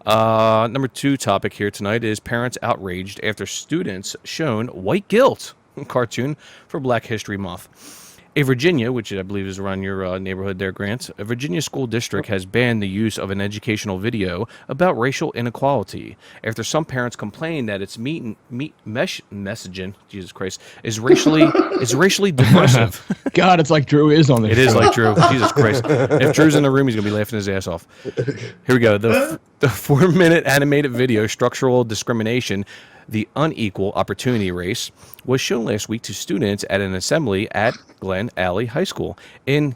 Number 2 topic here tonight is parents outraged after students shown white guilt cartoon for Black History Month. A Virginia, which I believe is around your neighborhood there, Grant, a Virginia school district has banned the use of an educational video about racial inequality after some parents complained that its messaging, Jesus Christ, is racially divisive. God, it's like Drew is on this. It is show. like Drew. Jesus Christ. If Drew's in the room, he's going to be laughing his ass off. Here we go. The 4-minute animated video, Structural Discrimination, the Unequal Opportunity Race, was shown last week to students at an assembly at Glen Alley High School in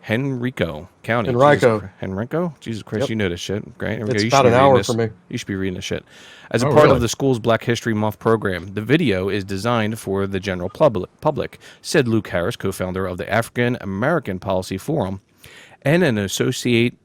Henrico County. Henrico? Jesus Christ, You know this shit. Great. Here we It's go. about an hour for me. You should be reading this shit. As a part of the school's Black History Month program, the video is designed for the general public, said Luke Harris, co-founder of the African American Policy Forum and an associate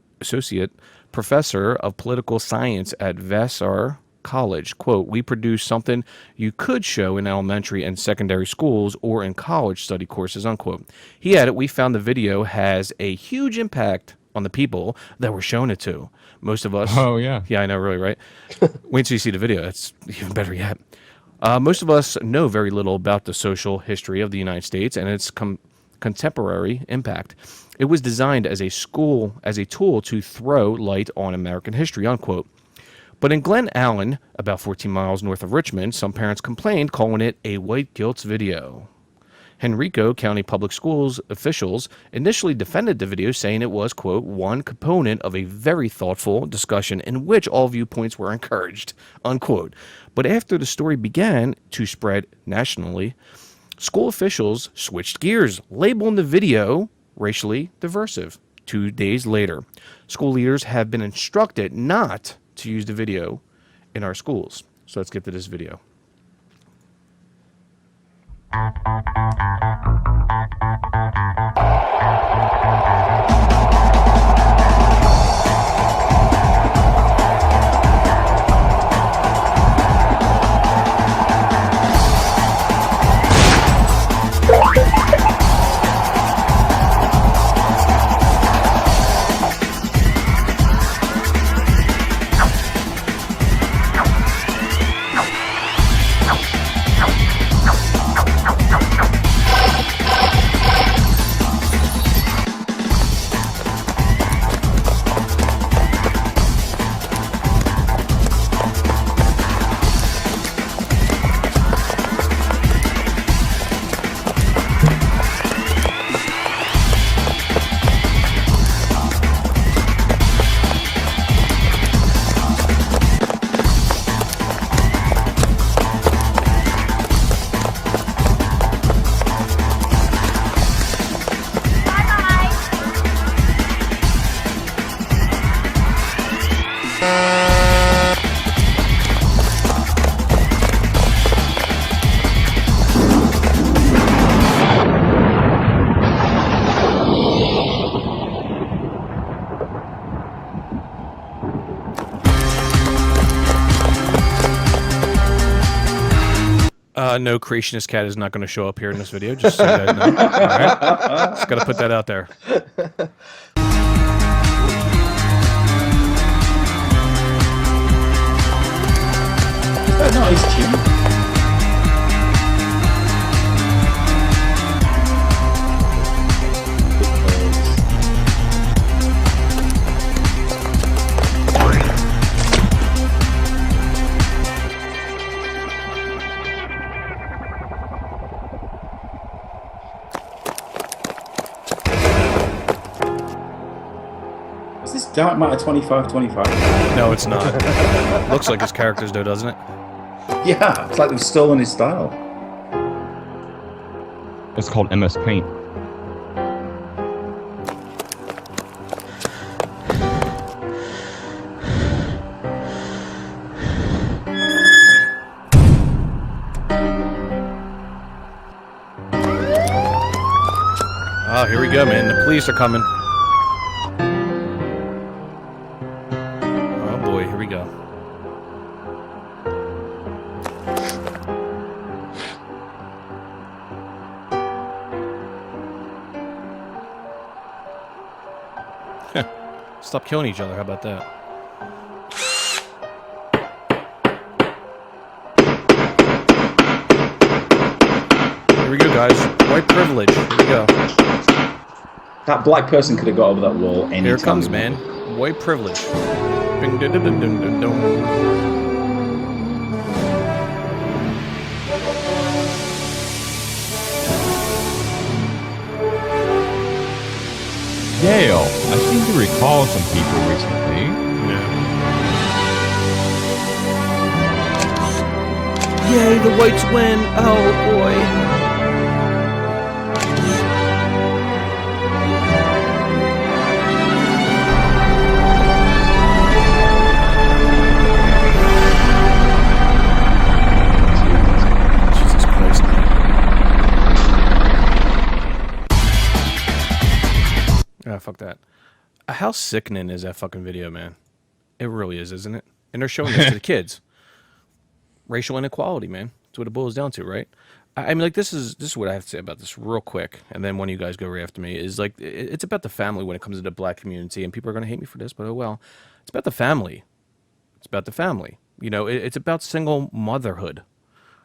professor of political science at Vassar College. Quote, we produce something you could show in elementary and secondary schools or in college study courses, unquote. He added, we found the video has a huge impact on the people that we're showing it to. Most of us. Oh, yeah. Yeah, I know, really, right? Wait till you see the video. It's even better yet. Most of us know very little about the social history of the United States and its contemporary impact. It was designed as a tool to throw light on American history, unquote. But in Glen Allen, about 14 miles north of Richmond, some parents complained, calling it a white guilt video. Henrico County Public Schools officials initially defended the video, saying it was, quote, one component of a very thoughtful discussion in which all viewpoints were encouraged, unquote. But after the story began to spread nationally, school officials switched gears, labeling the video racially divisive. 2 days later, school leaders have been instructed not to use the video in our schools. So let's get to this video. No, Creationist Cat is not going to show up here in this video, just so you guys know. All right? Just got to put that out there. Is that not his tune? Is this Dark Matter 2525? No, it's not. Looks like his characters, though, doesn't it? Yeah, it's like they've stolen his style. It's called MS Paint. Oh, here we go, man. The police are coming. Oh, boy. Here we go. Stop killing each other. How about that? we go, guys. White privilege. Here we go. That black person could have got over that wall anytime. Here it comes, man. White privilege. Bing, dun, dun, dun, dun, dun, dun. Yale. I seem to recall some people recently. Yay, the whites win. Oh, boy. Jesus Christ. Ah, fuck that. How sickening is that fucking video, man? It really is, isn't it? And they're showing this to the kids. Racial inequality, man. That's what it boils down to, right? I mean, like, this is what I have to say about this real quick, and then one of you guys go right after me. Is like, it's about the family when it comes to the black community, and people are going to hate me for this, but oh well. It's about the family. It's about the family. You know, it's about single motherhood.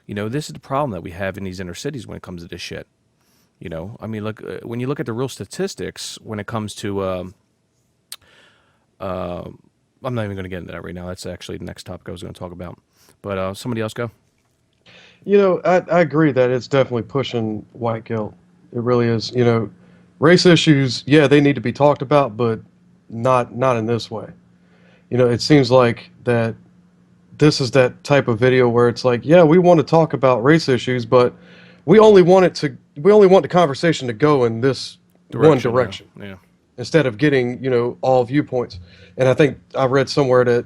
You know, this is the problem that we have in these inner cities when it comes to this shit. You know, I mean, look, when you look at the real statistics when it comes to, I'm not even going to get into that right now. That's actually the next topic I was going to talk about. But somebody else go. You know, I agree that it's definitely pushing white guilt. It really is. You know, race issues, yeah, they need to be talked about, but not in this way. You know, it seems like that this is that type of video where it's like, yeah, we want to talk about race issues, but we only want the conversation to go in this one direction. Yeah. Instead of getting, you know, all viewpoints. And I think I read somewhere that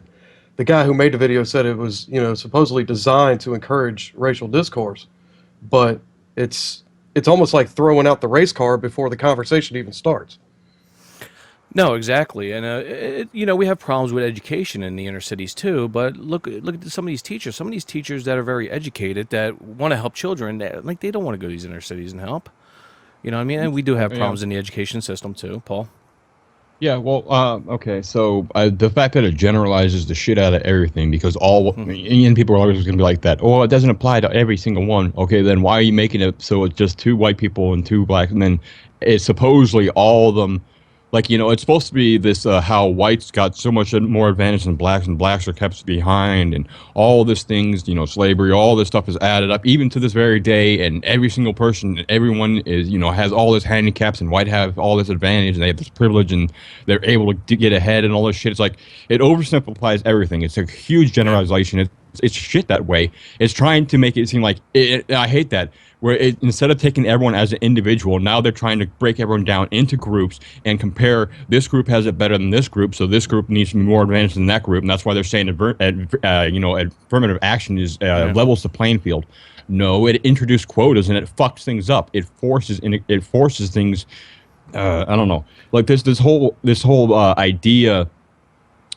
the guy who made the video said it was, you know, supposedly designed to encourage racial discourse, but it's almost like throwing out the race car before the conversation even starts. No, exactly, and you know, we have problems with education in the inner cities too. But look at some of these teachers. Some of these teachers that are very educated that want to help children, like they don't want to go to these inner cities and help. You know what I mean? And we do have problems in the education system too, Paul. Yeah, well, okay, so the fact that it generalizes the shit out of everything, because and people are always going to be like that, oh, it doesn't apply to every single one. Okay, then why are you making it so it's just 2 white people and 2 black, and then it's supposedly all of them, like, you know, it's supposed to be this, how whites got so much more advantage than blacks, and blacks are kept behind, and all this things, you know, slavery, all this stuff is added up, even to this very day, and every single person, everyone is, you know, has all this handicaps, and white have all this advantage, and they have this privilege, and they're able to get ahead, and all this shit. It's like, it oversimplifies everything. It's a huge generalization. It's shit that way. It's trying to make it seem like, I hate that, where instead of taking everyone as an individual, now they're trying to break everyone down into groups and compare, this group has it better than this group, so this group needs to be more advanced than that group, and that's why they're saying affirmative action is levels the playing field. No, it introduced quotas and it fucks things up. It forces things. I don't know, like this whole idea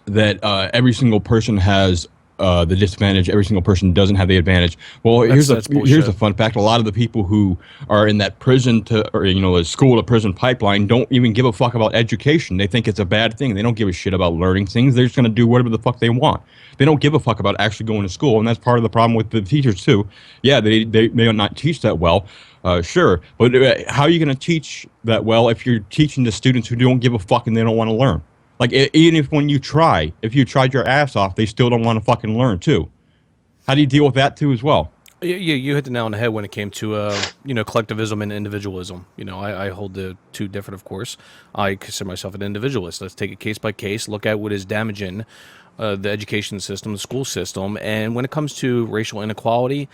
that every single person has the disadvantage, every single person doesn't have the advantage. Well, here's a fun fact. A lot of the people who are in that prison the school to prison pipeline don't even give a fuck about education. They think it's a bad thing. They don't give a shit about learning things. They're just going to do whatever the fuck they want. They don't give a fuck about actually going to school, and that's part of the problem with the teachers too. Yeah, they may not teach that well. Sure, but how are you going to teach that well if you're teaching the students who don't give a fuck and they don't want to learn? Like, even if you tried your ass off, they still don't want to fucking learn, too. How do you deal with that, too, as well? You hit the nail on the head when it came to, collectivism and individualism. You know, I hold the two different, of course. I consider myself an individualist. Let's take it case by case, look at what is damaging the education system, the school system. And when it comes to racial inequality,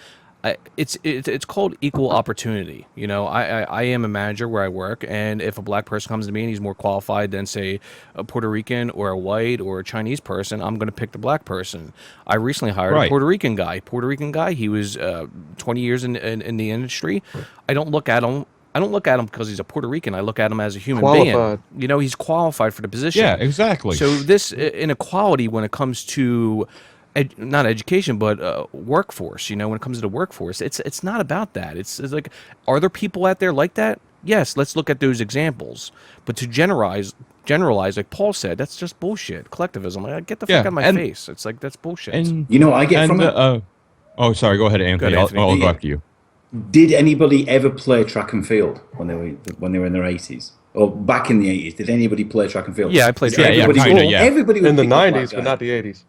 it's called equal opportunity. You know, I am a manager where I work, and if a black person comes to me and he's more qualified than, say, a Puerto Rican or a white or a Chinese person, I'm going to pick the black person. I recently hired a Puerto Rican guy. He was 20 years in the industry. I don't look at him because he's a Puerto Rican. I look at him as a human being. You know, he's qualified for the position. Yeah, exactly. So this inequality when it comes to not education, but workforce. You know, when it comes to the workforce, it's not about that. It's like, are there people out there like that? Yes, let's look at those examples. But to generalize, like Paul said, that's just bullshit. Collectivism. Like, get the fuck out of my face. It's like, that's bullshit. And you know what I get from it? Oh, sorry. Go ahead, Anthony. I'll go after you. Did anybody ever play track and field when they were in their 80s or back in the 80s? Did anybody play track and field? Yeah, I played Because track and everybody, field. Kinda, yeah. everybody would In the pick the black 90s, guy. but not the 80s.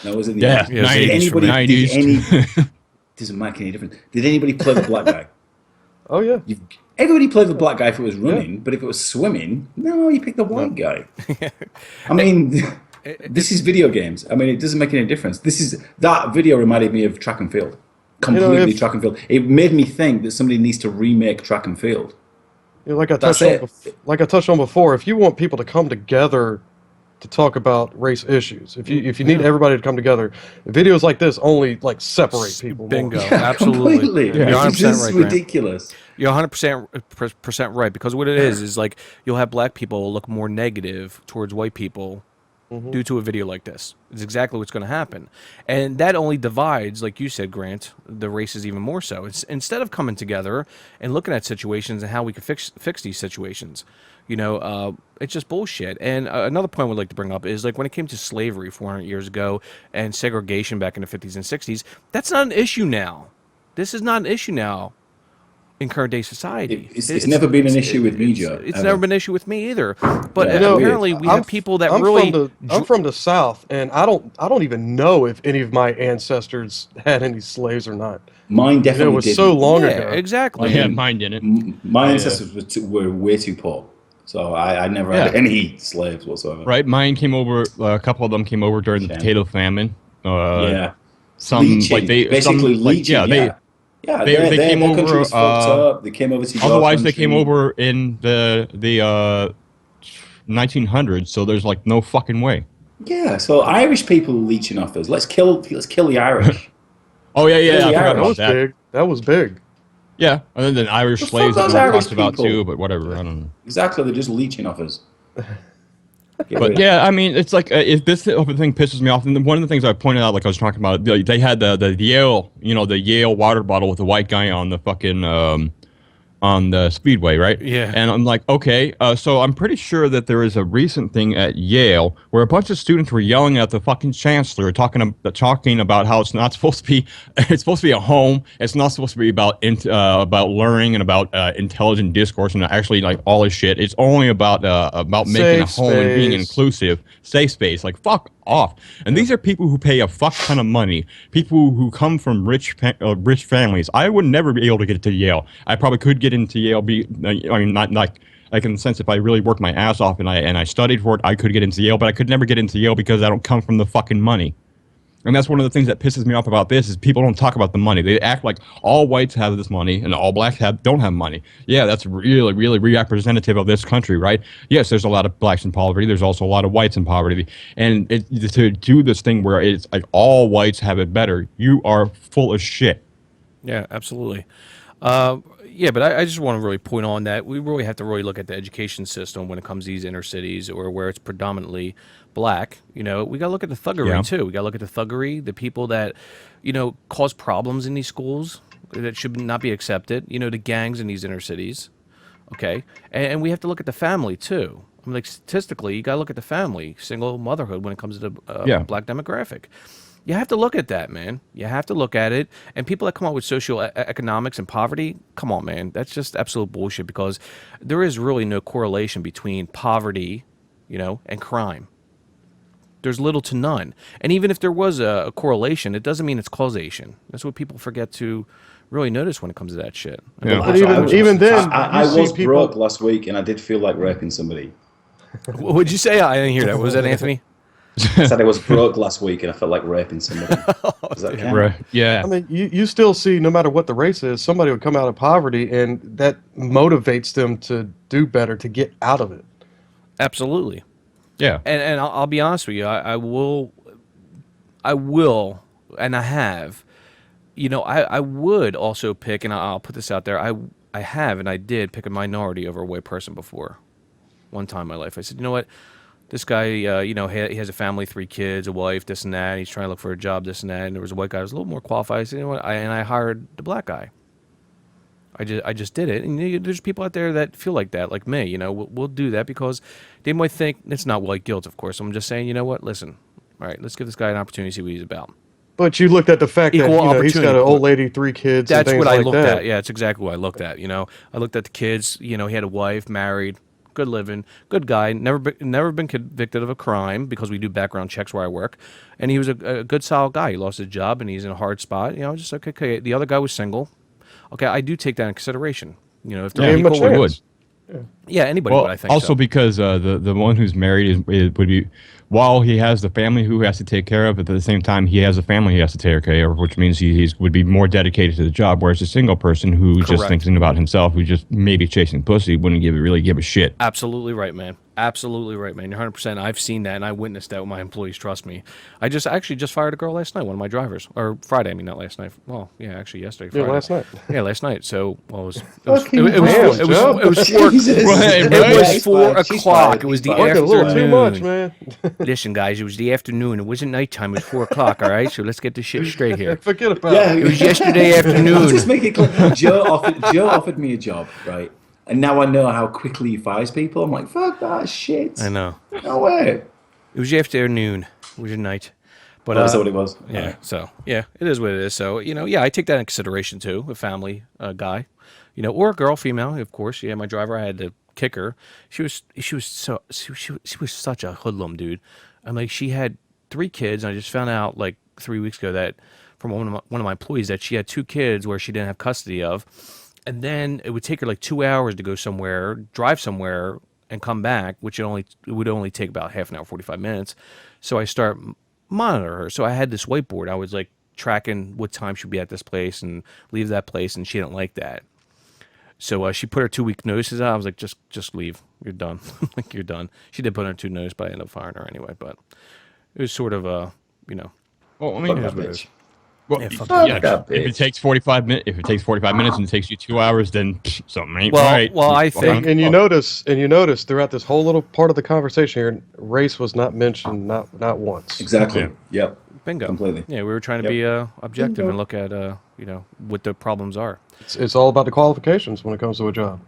No, it was in the Yeah, 80s. Yeah, it was Did 80s for me. anybody? Did 90s. any? Doesn't make any difference. Did anybody play the black guy? Oh yeah. Everybody played the black guy if it was running, but if it was swimming, no, you pick the white guy. I mean, this is video games. I mean, it doesn't make any difference. That video reminded me of track and field, completely track and field. It made me think that somebody needs to remake track and field. You know, like I That's touched on, it. like I touched on before, if you want people to come together to talk about race issues, if you need everybody to come together, videos like this only like separate people. more. Bingo. Absolutely. Completely. You're It's 100% just right, Grant. ridiculous. You're 100% right, because what it is like you'll have black people look more negative towards white people due to a video like this. It's exactly what's going to happen. And that only divides, like you said, Grant, the races even more so. It's, instead of coming together and looking at situations and how we could fix these situations, it's just bullshit. And another point I would like to bring up is like when it came to slavery 400 years ago and segregation back in the 50s and 60s, that's not an issue now. This is not an issue now in current day society. It's never been an issue with me, Joe. It's ever. never been an issue with me either. But Yeah, it's apparently weird. we have people that I'm really I'm from the South, and I don't even know if any of my ancestors had any slaves or not. Mine It definitely was didn't. so long yeah, ago. exactly. Yeah, mine didn't. My ancestors were way too poor, so I never had Yeah. any slaves whatsoever. Right, mine came over. A couple of them came over during the Shame. potato famine. Yeah. Some Leeching. like they Basically some, like, leeching. yeah, They came their over, country was fucked up. They came over to your Otherwise, they country. came over in the 1900s. So there's like no fucking way. Yeah, so Irish people leeching off us. Let's kill the Irish. Oh yeah, yeah, I Really, forgot That about was that. big. That was big. Yeah, and then Irish Well, fuck slaves that those we Irish talked about people. too, but whatever. I don't know. Exactly, they're just leeching off us. Get rid But of yeah, I mean, it's like if this type of thing pisses me off, and one of the things I pointed out, like I was talking about, they had the Yale, the Yale water bottle with the white guy on the fucking on the speedway, right? Yeah. And I'm like, okay, so I'm pretty sure that there is a recent thing at Yale where a bunch of students were yelling at the fucking chancellor, talking about how it's not supposed to be, it's supposed to be a home. It's not supposed to be about learning and about intelligent discourse and actually like all this shit. It's only about making a Safe home and being space. inclusive, safe space. Like fuck off. And these are people who pay a fuck ton of money, people who come from rich families. I would never be able to get into Yale. I probably could get into Yale. Not like in the sense if I really worked my ass off and I studied for it, I could get into Yale, but I could never get into Yale because I don't come from the fucking money. And that's one of the things that pisses me off about this is people don't talk about the money. They act like all whites have this money and all blacks don't have money. Yeah, that's really, really representative of this country, right? Yes, there's a lot of blacks in poverty. There's also a lot of whites in poverty. And to do this thing where it's like all whites have it better, you are full of shit. Yeah, absolutely. Yeah, but I just want to really point on that we really have to really look at the education system when it comes to these inner cities or where it's predominantly black. We got to look at the thuggery Yeah. too. We got to look at the thuggery, the people that, cause problems in these schools that should not be accepted. The gangs in these inner cities. Okay, and we have to look at the family too. I mean, like statistically, you got to look at the family, single motherhood when it comes to the black demographic. You have to look at that, man. You have to look at it. And people that come up with social economics and poverty, come on, man. That's just absolute bullshit because there is really no correlation between poverty, and crime. There's little to none. And even if there was a correlation, it doesn't mean it's causation. That's what people forget to really notice when it comes to that shit. Yeah. But even then, I you see was people- broke last week and I did feel like raping somebody. What would you say? I didn't hear that. Was that Anthony? I said I was broke last week and I felt like raping somebody. Does that count? Right. Yeah. I mean, you still see, no matter what the race is, somebody would come out of poverty, and that motivates them to do better, to get out of it. Absolutely. Yeah. And I'll be honest with you, I will, and I have, I would also pick, and I'll put this out there, I have and I did pick a minority over a white person before. One time in my life, I said, you know what, this guy, he has a family, 3 kids, a wife, this and that, and he's trying to look for a job, this and that, and there was a white guy who was a little more qualified. I said, you know what, and I hired the black guy. I just did it, and there's people out there that feel like that, like me. We'll do that because they might think it's not white guilt, of course. I'm just saying, you know what? Listen, all right, let's give this guy an opportunity to see what he's about. But you looked at the fact that Equal he's got opportunity. an old lady, 3 kids, and That's things what I like looked that. at. Yeah, it's exactly what I looked at. I looked at the kids. He had a wife, married, good living, good guy. Never been convicted of a crime because we do background checks where I work, and he was a good, solid guy. He lost his job and he's in a hard spot. Just like, okay. The other guy was single. Okay, I do take that in consideration. If they're Gave him a equal, chance. yeah, anybody Well, would. I think also so. because the one who's married would be, while he has the family who he has to take care of, at the same time he has a family he has to take care of, which means he would be more dedicated to the job. Whereas a single person who's just Correct. thinking about himself, who's just maybe chasing pussy, wouldn't really give a shit. Absolutely right, man. Absolutely right, man. You're 100%. I've seen that and I witnessed that with my employees. Trust me. I actually just fired a girl last night, one of my drivers. Or Friday, I mean, not last night. Well, yeah, actually yesterday. Yeah, Friday. last night. Yeah, last night. So, well, it was Fucking damn, Joe. 4 Jesus. Hey, It bro. was She's 4 fired. She's o'clock. fired. It was the She's Working a little too much, afternoon. man. Listen, guys, it was the afternoon. It wasn't nighttime. It was 4 o'clock. All right, so let's get this shit straight here. Forget about Yeah, it. It was yesterday Let's afternoon. just make it clear. Joe offered me a job, right? And now I know how quickly he fires people. I'm like, fuck that shit. I know. No way. It was afternoon. It was your night. But That's what it was. yeah. So yeah, it is what it is. So yeah, I take that in consideration too. A family guy, or a girl, female, of course. Yeah, my driver, I had to kick her. She was such a hoodlum, dude. I'm like, she had 3 kids. And I just found out like 3 weeks ago that from one of my employees that she had 2 kids where she didn't have custody of, and then it would take her like 2 hours to go somewhere, drive somewhere, and come back, which it would only take about half an hour, 45 minutes. So I start monitor her. So I had this whiteboard. I was like tracking what time she'd be at this place and leave that place, and she didn't like that. So she put her 2-week notices out. I was like, just leave. You're done. Like, you're done. She did put her 2 notice, but I ended up firing her anyway. But it was sort of Well, I Fuck mean, that what it bitch. well, Yeah, fuck that if it bitch. takes 45 minutes, and it takes you 2 hours, then something ain't Well- right. well, I think- And you notice throughout this whole little part of the conversation here, race was not mentioned, not once. Exactly. Yeah. Yep. bingo. Completely. Yeah, we were trying to be objective and look at what the problems are. It's all about the qualifications when it comes to a job.